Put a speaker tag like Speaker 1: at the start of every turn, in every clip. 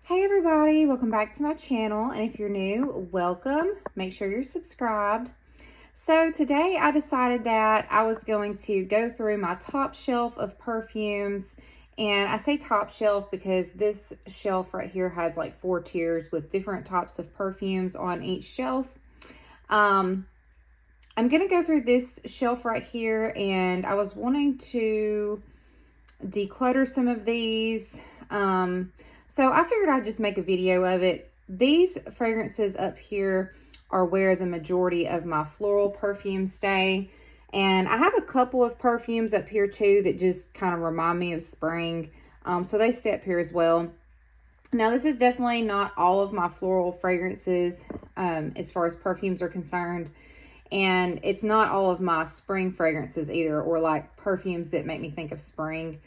Speaker 1: Hey everybody, welcome back to my channel, and if you're new, welcome. Make sure you're subscribed. So today I decided that I was going to go through my top shelf of perfumes, and I say top shelf because this shelf right here has like 4 tiers with different types of perfumes on each shelf. I'm gonna go through this shelf right here, and I was wanting to declutter some of these. So I figured I'd just make a video of it. These fragrances up here are where the majority of my floral perfumes stay. And I have a couple of perfumes up here too that just kind of remind me of spring. So they stay up here as well. Now, this is definitely not all of my floral fragrances as far as perfumes are concerned. And it's not all of my spring fragrances either, or like perfumes that make me think of spring.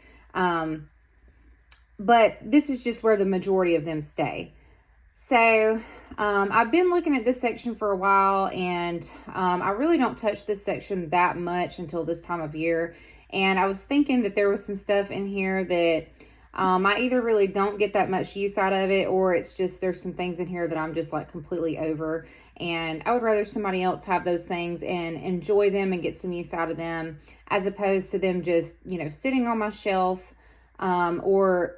Speaker 1: But this is just where the majority of them stay. So I've been looking at this section for a while, and I really don't touch this section that much until this time of year. And I was thinking that there was some stuff in here that I either really don't get that much use out of it, or it's just there's some things in here that I'm just like completely over. And I would rather somebody else have those things and enjoy them and get some use out of them, as opposed to them just, you know, sitting on my shelf. Or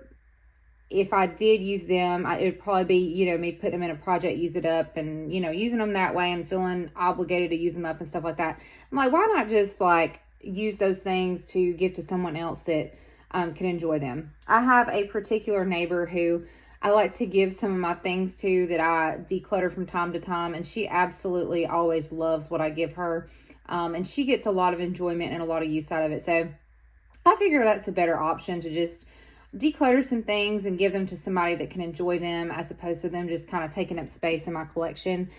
Speaker 1: if I did use them, it would probably be, you know, me putting them in a project, use it up, and, you know, using them that way and feeling obligated to use them up and stuff like that. I'm like, why not just like use those things to give to someone else that can enjoy them? I have a particular neighbor who I like to give some of my things to that I declutter from time to time, and she absolutely always loves what I give her. And she gets a lot of enjoyment and a lot of use out of it. So I figure that's a better option, to just declutter some things and give them to somebody that can enjoy them, as opposed to them just kind of taking up space in my collection.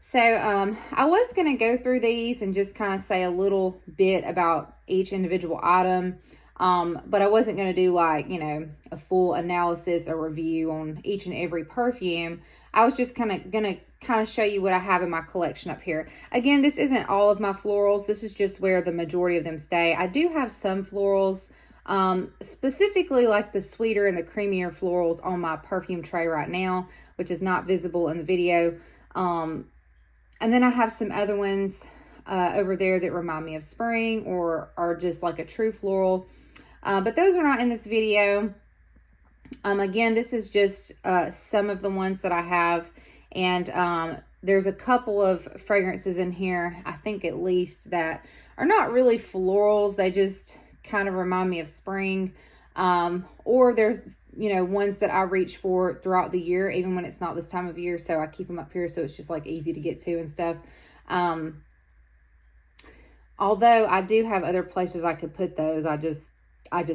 Speaker 1: So I was going to go through these and just kind of say a little bit about each individual item. But I wasn't going to do like, you know, a full analysis or review on each and every perfume. I was just going to show you what I have in my collection up here. Again, this isn't all of my florals. This is just where the majority of them stay. I do have some florals, specifically like the sweeter and the creamier florals on my perfume tray right now, which is not visible in the video. And then I have some other ones over there that remind me of spring or are just like a true floral. But those are not in this video. Again, this is just some of the ones that I have. And there's a couple of fragrances in here, I think at least, that are not really florals. They just kind of remind me of spring. Or there's, you know, ones that I reach for throughout the year, even when it's not this time of year. So I keep them up here so it's just like easy to get to and stuff. Although I do have other places I could put those, I just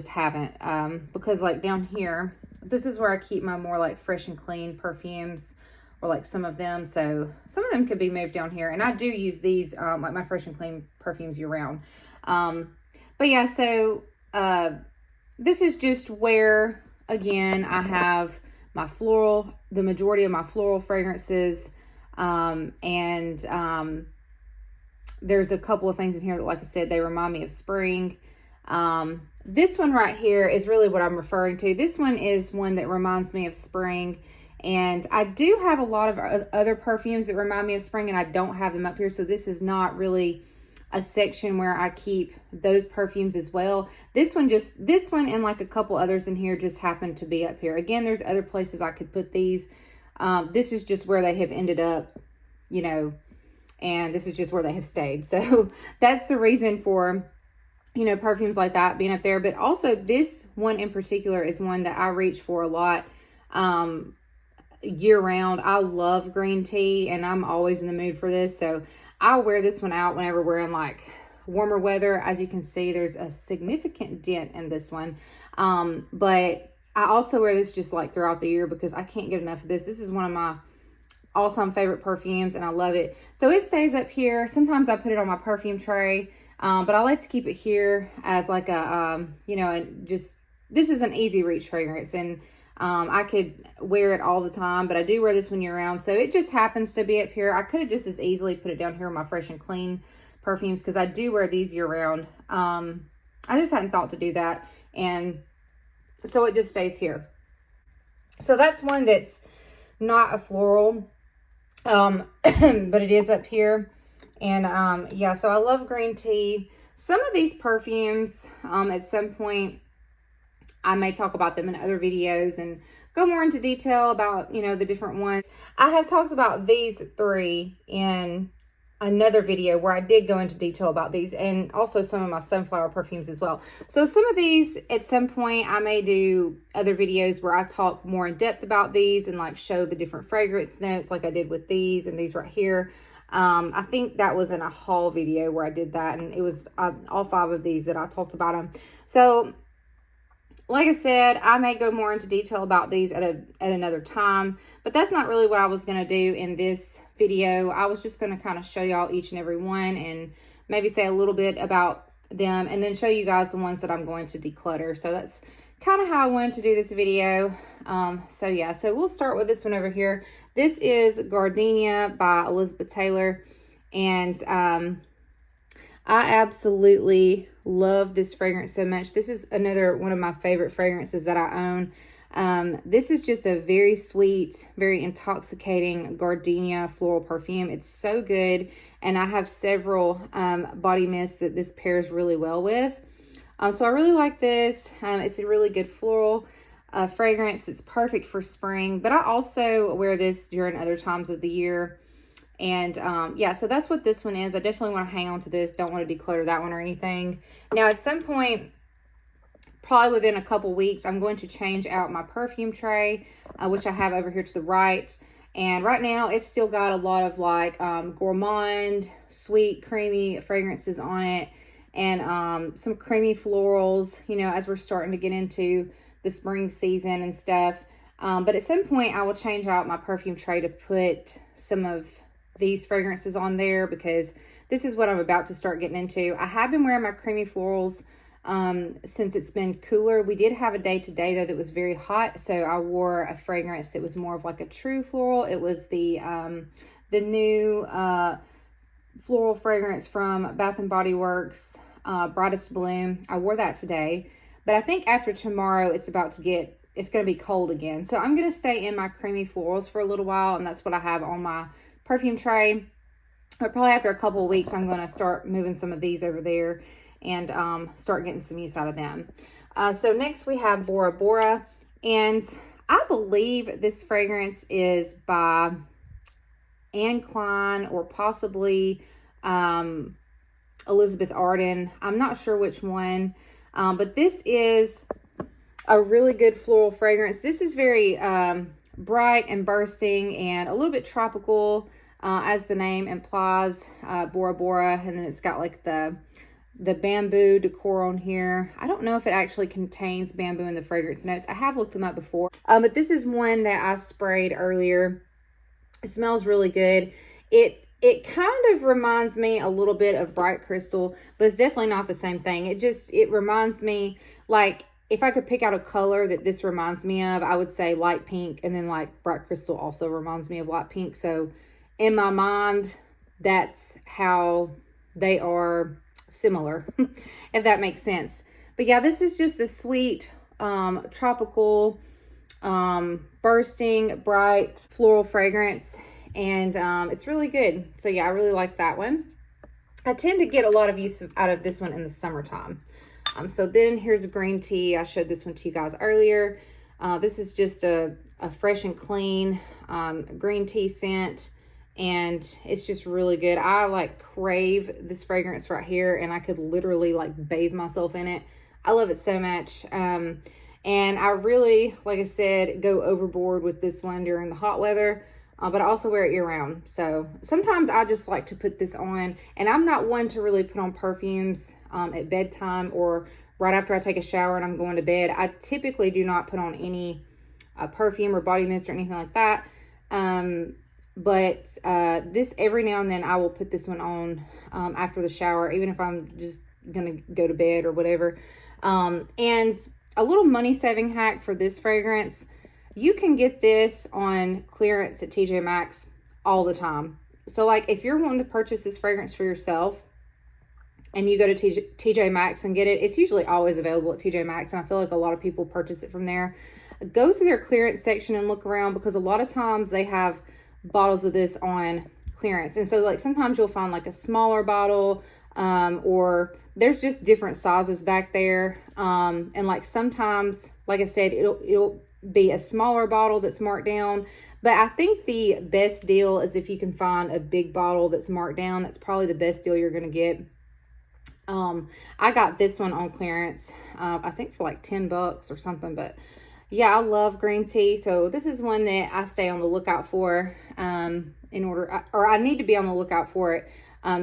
Speaker 1: haven't, because like down here, this is where I keep my more like fresh and clean perfumes, or like some of them. So some of them could be moved down here, and I do use these, like my fresh and clean perfumes year round. But yeah, so this is just where, again, I have my floral, the majority of my floral fragrances. There's a couple of things in here that, like I said, they remind me of spring. This one right here is really what I'm referring to. This one is one that reminds me of spring. And I do have a lot of other perfumes that remind me of spring, and I don't have them up here. So this is not really a section where I keep those perfumes as well. This one and like a couple others in here just happen to be up here. Again, there's other places I could put these. This is just where they have ended up, you know, and this is just where they have stayed. So that's the reason for, you know, perfumes like that being up there. But also this one in particular is one that I reach for a lot year round. I love green tea, and I'm always in the mood for this. So I'll wear this one out whenever we're in like warmer weather. As you can see, there's a significant dent in this one. But I also wear this just like throughout the year because I can't get enough of this. This is one of my all-time favorite perfumes, and I love it. So it stays up here. Sometimes I put it on my perfume tray, but I like to keep it here as like a, you know, and just, this is an easy reach fragrance, and I could wear it all the time, but I do wear this one year round. So it just happens to be up here. I could have just as easily put it down here in my fresh and clean perfumes, because I do wear these year round. I just hadn't thought to do that, and so it just stays here. So that's one that's not a floral, but it is up here. And yeah, so I love green tea. Some of these perfumes, at some point, I may talk about them in other videos and go more into detail about, you know, the different ones. I have talked about these 3 in another video where I did go into detail about these, and also some of my sunflower perfumes as well. So some of these, at some point, I may do other videos where I talk more in depth about these and like show the different fragrance notes like I did with these and these right here. I think that was in a haul video where I did that, and it was all 5 of these that I talked about them. So like I said, I may go more into detail about these at another time, but that's not really what I was going to do in this video. I was just going to kind of show y'all each and every one and maybe say a little bit about them and then show you guys the ones that I'm going to declutter. So that's kind of how I wanted to do this video. So yeah, so we'll start with this one over here. This is Gardenia by Elizabeth Taylor, and I absolutely love this fragrance so much. This is another one of my favorite fragrances that I own. This is just a very sweet, very intoxicating gardenia floral perfume. It's so good, and I have several body mists that this pairs really well with. So I really like this. It's a really good floral fragrance. It's perfect for spring, but I also wear this during other times of the year. And yeah, so that's what this one is. I definitely want to hang on to this. Don't want to declutter that one or anything. Now, at some point, probably within a couple weeks, I'm going to change out my perfume tray, which I have over here to the right. And right now, it's still got a lot of like gourmand, sweet, creamy fragrances on it. And some creamy florals, you know, as we're starting to get into the spring season and stuff. But at some point, I will change out my perfume tray to put some of these fragrances on there, because this is what I'm about to start getting into. I have been wearing my creamy florals since it's been cooler. We did have a day today though that was very hot, so I wore a fragrance that was more of like a true floral. It was the new floral fragrance from Bath and Body Works, Brightest Bloom. I wore that today, but I think after tomorrow it's going to be cold again. So I'm going to stay in my creamy florals for a little while, and that's what I have on my perfume tray. But probably after a couple of weeks, I'm going to start moving some of these over there and start getting some use out of them. So next we have Bora Bora, and I believe this fragrance is by Anne Klein or possibly Elizabeth Arden. I'm not sure which one, but this is a really good floral fragrance. This is very bright and bursting and a little bit tropical, as the name implies, Bora Bora. And then it's got like the bamboo decor on here. I don't know if it actually contains bamboo in the fragrance notes. I have looked them up before, but this is one that I sprayed earlier. It smells really good. It kind of reminds me a little bit of Bright Crystal, but it's definitely not the same thing. It reminds me, like, if I could pick out a color that this reminds me of, I would say light pink, and then like Bright Crystal also reminds me of light pink. So in my mind, that's how they are similar, if that makes sense. But yeah, this is just a sweet, tropical, bursting, bright floral fragrance, and it's really good. So yeah, I really like that one. I tend to get a lot of use out of this one in the summertime. So then here's a green tea. I showed this one to you guys earlier. This is just a fresh and clean green tea scent, and it's just really good. I like crave this fragrance right here, and I could literally like bathe myself in it. I love it so much. And I really, like I said, go overboard with this one during the hot weather, but I also wear it year round. So sometimes I just like to put this on, and I'm not one to really put on perfumes at bedtime or right after I take a shower and I'm going to bed. I typically do not put on any perfume or body mist or anything like that. But this, every now and then I will put this one on after the shower, even if I'm just gonna go to bed or whatever. And a little money saving hack for this fragrance: you can get this on clearance at TJ Maxx all the time. So like if you're wanting to purchase this fragrance for yourself and you go to TJ Maxx and get it, it's usually always available at TJ Maxx, and I feel like a lot of people purchase it from there. go to their clearance section and look around, because a lot of times they have bottles of this on clearance. And so like sometimes you'll find like a smaller bottle, or there's just different sizes back there. And like sometimes, like I said, it'll be a smaller bottle that's marked down. But I think the best deal is if you can find a big bottle that's marked down. That's probably the best deal you're going to get. I got this one on clearance, I think for like $10 or something. But yeah, I love green tea. So this is one that I stay on the lookout for, I need to be on the lookout for it,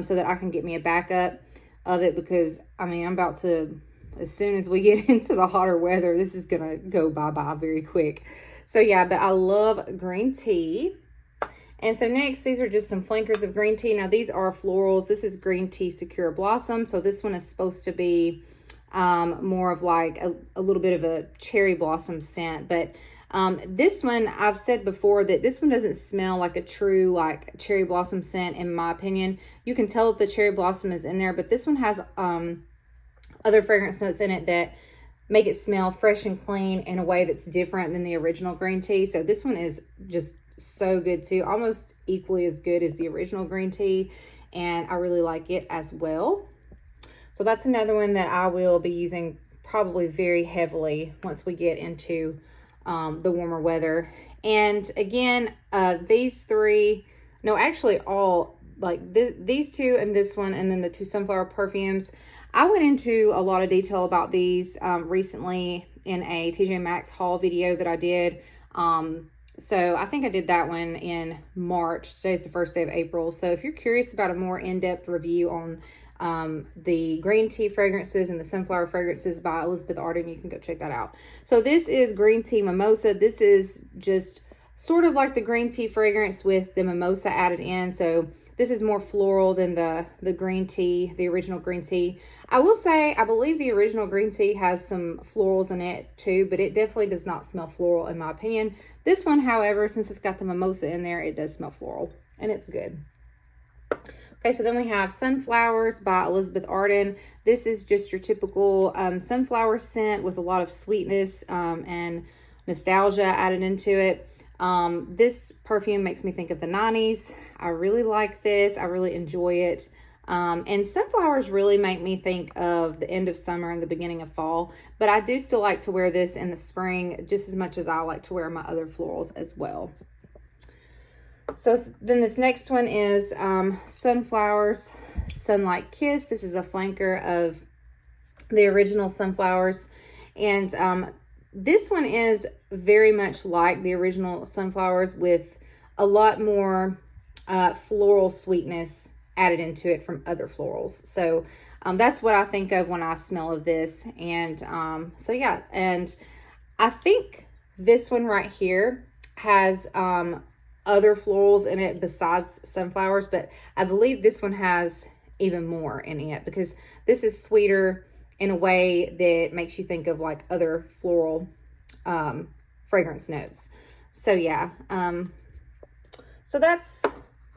Speaker 1: so that I can get me a backup of it, because I mean, I'm about to, as soon as we get into the hotter weather, this is going to go bye-bye very quick. So yeah, but I love green tea. And so next, these are just some flankers of green tea. Now these are florals. This is green tea Secure Blossom. So this one is supposed to be more of like a little bit of a cherry blossom scent. But this one, I've said before that this one doesn't smell like a true like cherry blossom scent, in my opinion. You can tell that the cherry blossom is in there, but this one has other fragrance notes in it that make it smell fresh and clean in a way that's different than the original green tea. So this one is just so good too, almost equally as good as the original green tea, and I really like it as well. So that's another one that I will be using probably very heavily once we get into the warmer weather. And again, these three, no, actually all, like these two and this one, and then the two sunflower perfumes, I went into a lot of detail about these recently in a TJ Maxx haul video that I did. So I think I did that one in March. Today's the first day of April. So if you're curious about a more in-depth review on the green tea fragrances and the sunflower fragrances by Elizabeth Arden, you can go check that out. So this is green tea mimosa. This is just sort of like the green tea fragrance with the mimosa added in. So this is more floral than the green tea, the original green tea. I will say, I believe the original green tea has some florals in it too, but it definitely does not smell floral in my opinion. This one, however, since it's got the mimosa in there, it does smell floral, and it's good. Okay, so then we have Sunflowers by Elizabeth Arden. This is just your typical sunflower scent with a lot of sweetness and nostalgia added into it. This perfume makes me think of the 90s. I really like this. I really enjoy it. And sunflowers really make me think of the end of summer and the beginning of fall. But I do still like to wear this in the spring just as much as I like to wear my other florals as well. So then this next one is Sunflowers Sunlight Kiss. This is a flanker of the original Sunflowers. And this one is very much like the original Sunflowers with a lot more floral sweetness added into it from other florals. So that's what I think of when I smell of this. And so yeah, and I think this one right here has other florals in it besides sunflowers, but I believe this one has even more in it because this is sweeter in a way that makes you think of like other floral fragrance notes. So yeah, so that's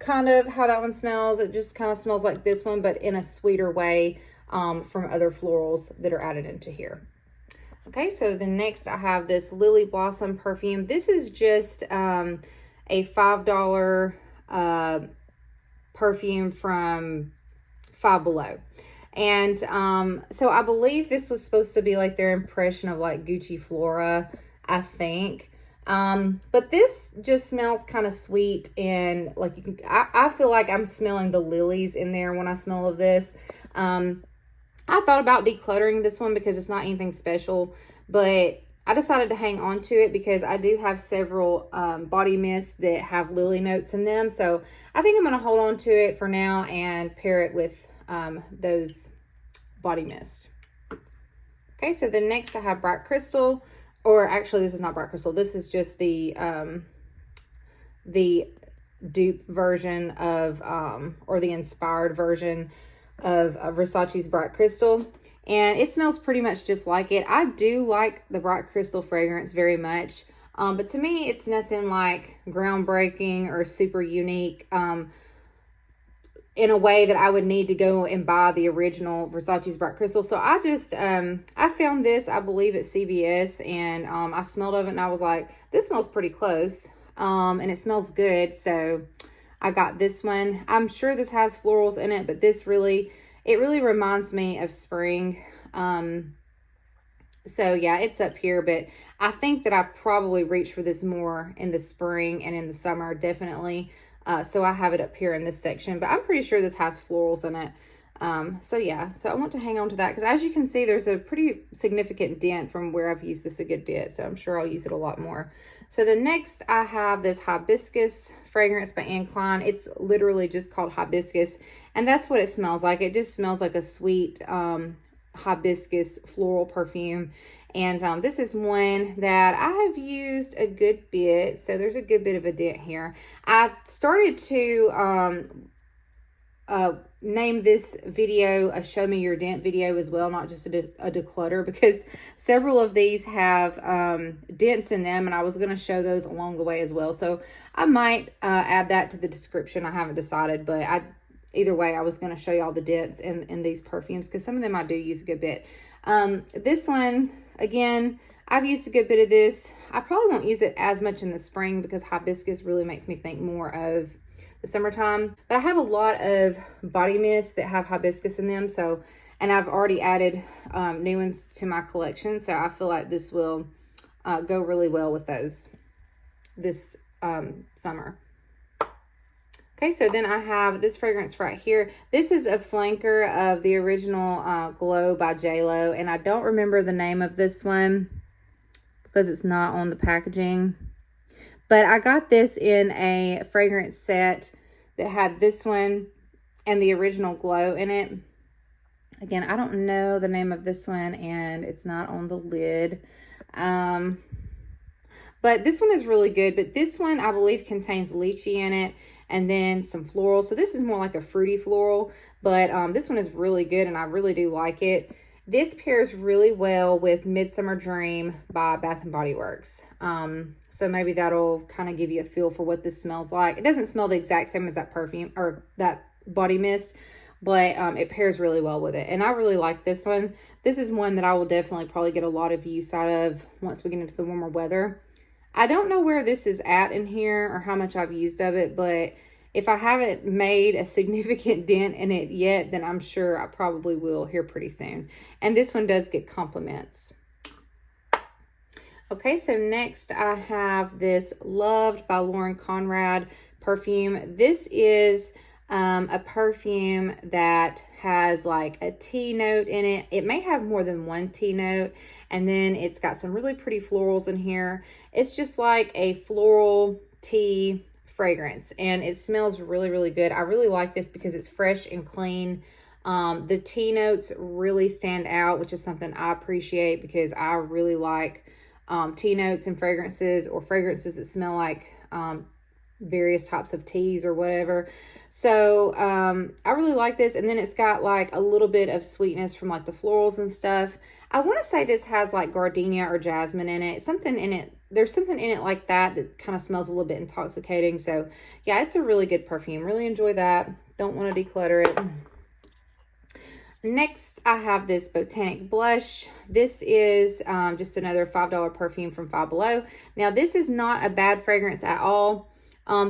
Speaker 1: kind of how that one smells. It just kind of smells like this one, but in a sweeter way from other florals that are added into here. Okay, so then next I have this Lily Blossom perfume. This is just a $5 perfume from Five Below. And so I believe this was supposed to be like their impression of like Gucci Flora, I think. But this just smells kind of sweet, and like you can, I feel like I'm smelling the lilies in there when I smell of this. I thought about decluttering this one because it's not anything special, but I decided to hang on to it because I do have several body mists that have lily notes in them. So I think I'm going to hold on to it for now and pair it with those body mists. Okay, so then next I have Bright Crystal, or actually this is not Bright Crystal. This is just the dupe version of, or the inspired version of Versace's Bright Crystal. And it smells pretty much just like it. I do like the Bright Crystal fragrance very much. But to me, it's nothing like groundbreaking or super unique. in a way that I would need to go and buy the original Versace's Bright Crystal. So I just, I found this, I believe at CVS, and I smelled of it and I was like, this smells pretty close, and it smells good. So I got this one. I'm sure this has florals in it, but this really, it really reminds me of spring. So yeah, it's up here, but I think that I probably reach for this more in the spring and in the summer, definitely. So I have it up here in this section, but I'm pretty sure this has florals in it. So yeah, so I want to hang on to that because as you can see, there's a pretty significant dent from where I've used this a good bit. So I'm sure I'll use it a lot more. So the next I have this hibiscus fragrance by Anne Klein. It's literally just called hibiscus, and that's what it smells like. It just smells like a sweet hibiscus floral perfume. And this is one that I have used a good bit. So there's a good bit of a dent here. I started to name this video a show me your dent video as well, not just a declutter, because several of these have dents in them, and I was going to show those along the way as well. So I might add that to the description. I haven't decided, but either way, I was going to show you all the dents in these perfumes because some of them I do use a good bit. This one, again, I've used a good bit of this. I probably won't use it as much in the spring because hibiscus really makes me think more of the summertime. But I have a lot of body mist that have hibiscus in them. So, and I've already added new ones to my collection. So I feel like this will go really well with those this summer. Okay, so then I have this fragrance right here. This is a flanker of the original Glow by JLo, and I don't remember the name of this one because it's not on the packaging. But I got this in a fragrance set that had this one and the original Glow in it. Again, I don't know the name of this one, and it's not on the lid. But this one is really good. But this one, I believe, contains lychee in it, and then some floral. So this is more like a fruity floral, but this one is really good, and I really do like it. This pairs really well with Midsummer Dream by Bath & Body Works. So maybe that'll kind of give you a feel for what this smells like. It doesn't smell the exact same as that perfume or that body mist, but it pairs really well with it. And I really like this one. This is one that I will definitely probably get a lot of use out of once we get into the warmer weather. I don't know where this is at in here or how much I've used of it, but if I haven't made a significant dent in it yet, then I'm sure I probably will here pretty soon. And this one does get compliments. Okay, so next I have this Loved by Lauren Conrad perfume. This is a perfume that has like a tea note in it. It may have more than one tea note, and then it's got some really pretty florals in here. It's just like a floral tea fragrance, and it smells really, really good. I really like this because it's fresh and clean. The tea notes really stand out, which is something I appreciate because I really like tea notes and fragrances, or fragrances that smell like various types of teas or whatever. So I really like this. And then it's got like a little bit of sweetness from like the florals and stuff. I want to say this has like gardenia or jasmine in it. Something in it. There's something in it like that that kind of smells a little bit intoxicating. So yeah, it's a really good perfume. Really enjoy that. Don't want to declutter it. Next, I have this Botanic Blush. This is just another $5 perfume from Five Below. Now, this is not a bad fragrance at all.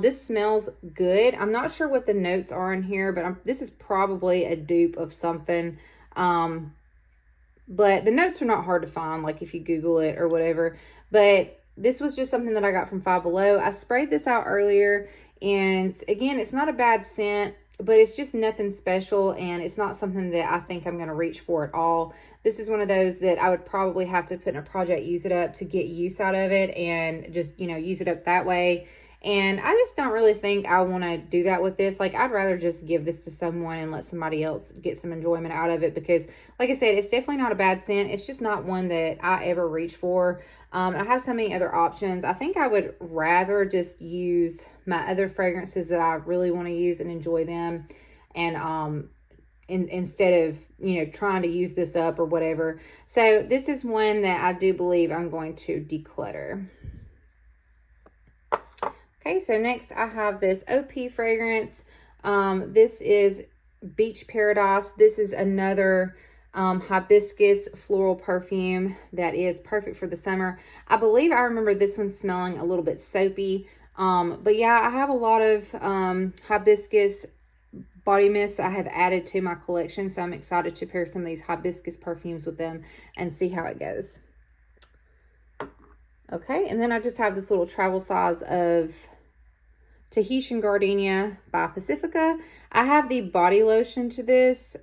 Speaker 1: This smells good. I'm not sure what the notes are in here, but this is probably a dupe of something. But the notes are not hard to find, like if you Google it or whatever. But this was just something that I got from Five Below. I sprayed this out earlier, and again, it's not a bad scent, but it's just nothing special, and it's not something that I think I'm going to reach for at all. This is one of those that I would probably have to put in a project, use it up to get use out of it, and just, you know, use it up that way. And I just don't really think I want to do that with this. Like, I'd rather just give this to someone and let somebody else get some enjoyment out of it, because like I said, it's definitely not a bad scent. It's just not one that I ever reach for. I have so many other options. I think I would rather just use my other fragrances that I really want to use and enjoy them, and instead of, you know, trying to use this up or whatever. So this is one that I do believe I'm going to declutter. Okay, so next I have this OP fragrance. This is Beach Paradise. This is another hibiscus floral perfume that is perfect for the summer. I believe I remember this one smelling a little bit soapy. But yeah, I have a lot of hibiscus body mist that I have added to my collection, so I'm excited to pair some of these hibiscus perfumes with them and see how it goes. Okay, and then I just have this little travel size of Tahitian Gardenia by Pacifica. I have the body lotion to this.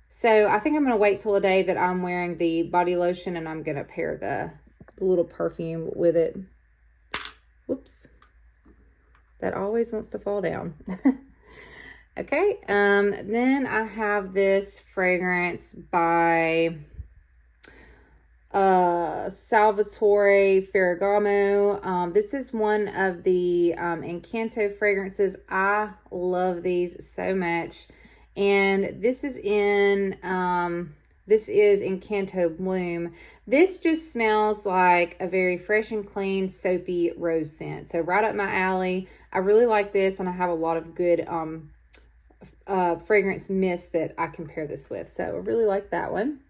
Speaker 1: So I think I'm going to wait till the day that I'm wearing the body lotion, and I'm going to pair the little perfume with it. Whoops. That always wants to fall down. Okay, then I have this fragrance by Salvatore Ferragamo. This is one of the Encanto fragrances. I love these so much. And this is Encanto Bloom. This just smells like a very fresh and clean, soapy rose scent. So right up my alley. I really like this, and I have a lot of good fragrance mist that I can pair this with. So I really like that one.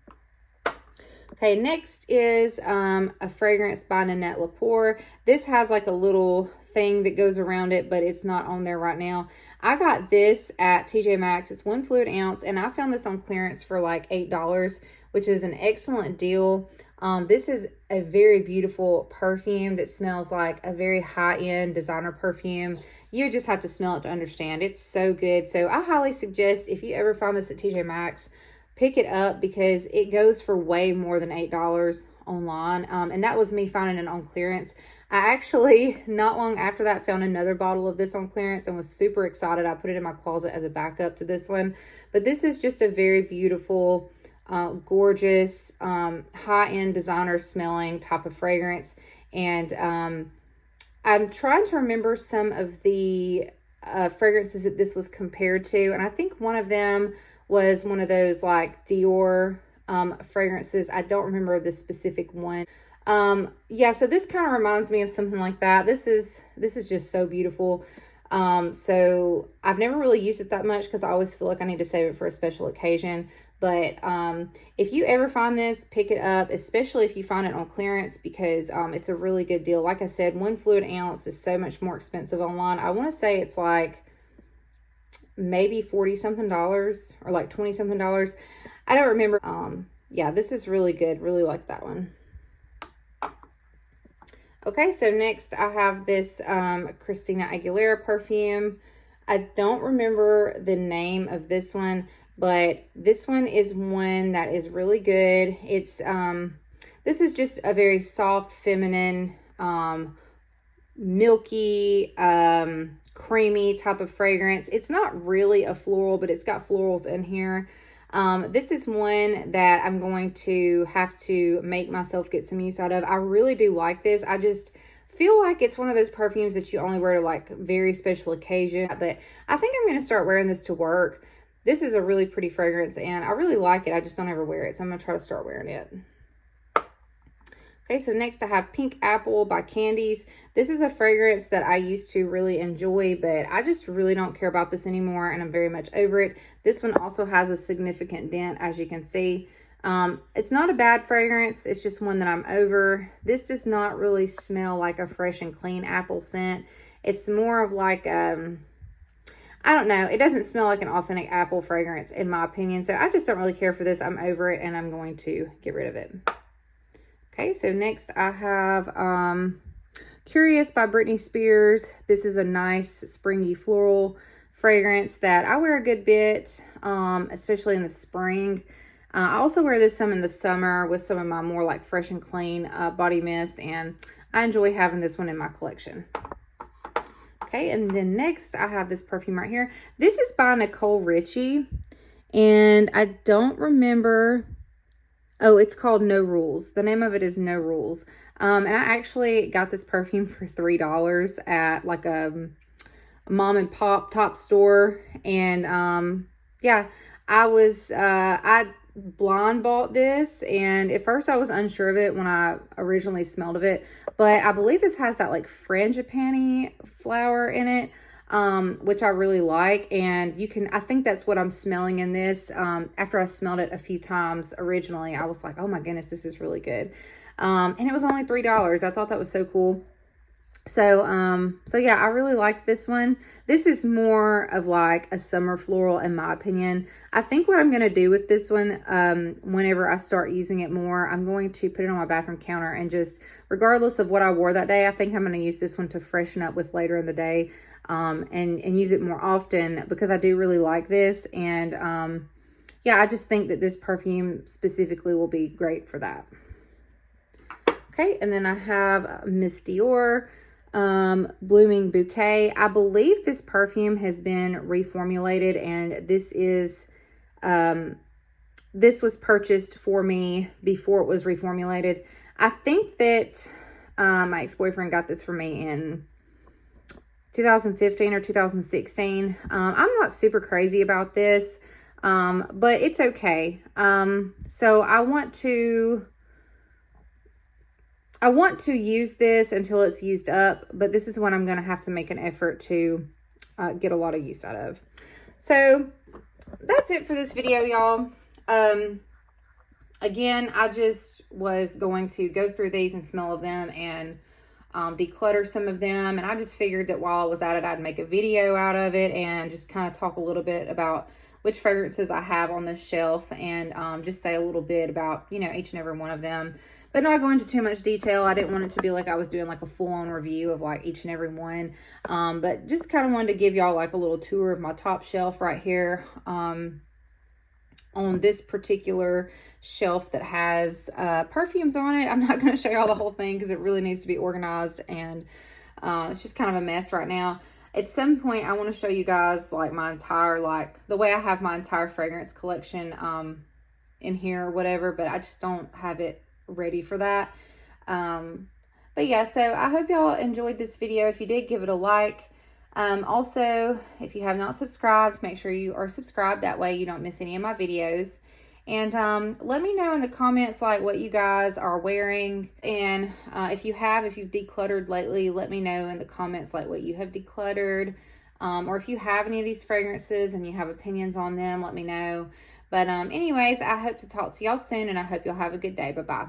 Speaker 1: Okay, next is a fragrance by Nanette Lepore. This has like a little thing that goes around it, but it's not on there right now. I got this at TJ Maxx. It's 1 fluid ounce, and I found this on clearance for like $8, which is an excellent deal. This is a very beautiful perfume that smells like a very high-end designer perfume. You just have to smell it to understand. It's so good. So I highly suggest, if you ever find this at TJ Maxx, pick it up, because it goes for way more than $8 online. And that was me finding it on clearance. I actually, not long after that, found another bottle of this on clearance and was super excited. I put it in my closet as a backup to this one. But this is just a very beautiful, gorgeous, high-end designer smelling type of fragrance. And I'm trying to remember some of the fragrances that this was compared to. And I think one of them was one of those like Dior fragrances. I don't remember the specific one. Yeah, so this kind of reminds me of something like that. This is just so beautiful. So I've never really used it that much because I always feel like I need to save it for a special occasion. But if you ever find this, pick it up, especially if you find it on clearance, because it's a really good deal. Like I said, 1 fluid ounce is so much more expensive online. I want to say it's like maybe $40 something or like $20 something. I don't remember. Yeah, this is really good. Really like that one. Okay, so next I have this Christina Aguilera perfume. I don't remember the name of this one, but this one is one that is really good. It's this is just a very soft, feminine, milky, creamy type of fragrance. It's not really a floral, but it's got florals in here. This is one that I'm going to have to make myself get some use out of. I really do like this. I just feel like it's one of those perfumes that you only wear to like very special occasion. But I think I'm going to start wearing this to work. This is a really pretty fragrance, and I really like it. I just don't ever wear it, so I'm going to try to start wearing it. Okay, so next I have Pink Apple by Candies. This is a fragrance that I used to really enjoy, but I just really don't care about this anymore, and I'm very much over it. This one also has a significant dent, as you can see. It's not a bad fragrance. It's just one that I'm over. This does not really smell like a fresh and clean apple scent. It's more of like, I don't know. It doesn't smell like an authentic apple fragrance, in my opinion. So I just don't really care for this. I'm over it, and I'm going to get rid of it. Okay, so next I have Curious by Britney Spears. This is a nice springy floral fragrance that I wear a good bit, especially in the spring. I also wear this some in the summer with some of my more like fresh and clean body mist, and I enjoy having this one in my collection. Okay, and then next I have this perfume right here. This is by Nicole Richie, and I don't remember. Oh, it's called No Rules. The name of it is No Rules. And I actually got this perfume for $3 at like a mom and pop top store. And yeah, I blind bought this, and at first I was unsure of it when I originally smelled of it, but I believe this has that like frangipani flower in it. which I really like. And I think that's what I'm smelling in this. After I smelled it a few times originally, I was like, oh my goodness, this is really good. And it was only $3. I thought that was so cool. So yeah, I really like this one. This is more of like a summer floral in my opinion. I think what I'm going to do with this one, whenever I start using it more, I'm going to put it on my bathroom counter and just, regardless of what I wore that day, I think I'm going to use this one to freshen up with later in the day, and use it more often because I do really like this. And, yeah, I just think that this perfume specifically will be great for that. Okay. And then I have Miss Dior, Blooming Bouquet. I believe this perfume has been reformulated, and this was purchased for me before it was reformulated. I think that my ex-boyfriend got this for me in 2015 or 2016. I'm not super crazy about this, but it's okay. So I want to use this until it's used up, but this is one I'm going to have to make an effort to get a lot of use out of. So that's it for this video, y'all. Again, I just was going to go through these and smell of them and declutter some of them. And I just figured that while I was at it, I'd make a video out of it and just kind of talk a little bit about which fragrances I have on this shelf, and just say a little bit about, you know, each and every one of them. But not go into too much detail. I didn't want it to be like I was doing like a full-on review of like each and every one. But just kind of wanted to give y'all like a little tour of my top shelf right here. On this particular shelf that has perfumes on it. I'm not going to show y'all the whole thing because it really needs to be organized, and it's just kind of a mess right now. At some point, I want to show you guys like my entire, like the way I have my entire fragrance collection in here or whatever, but I just don't have it ready for that. But yeah, so I hope y'all enjoyed this video. If you did, give it a like. Also, if you have not subscribed, make sure you are subscribed. That way you don't miss any of my videos. And let me know in the comments like what you guys are wearing. And if you've decluttered lately, let me know in the comments like what you have decluttered. Or if you have any of these fragrances and you have opinions on them, let me know. But anyways, I hope to talk to y'all soon, and I hope y'all have a good day. Bye-bye.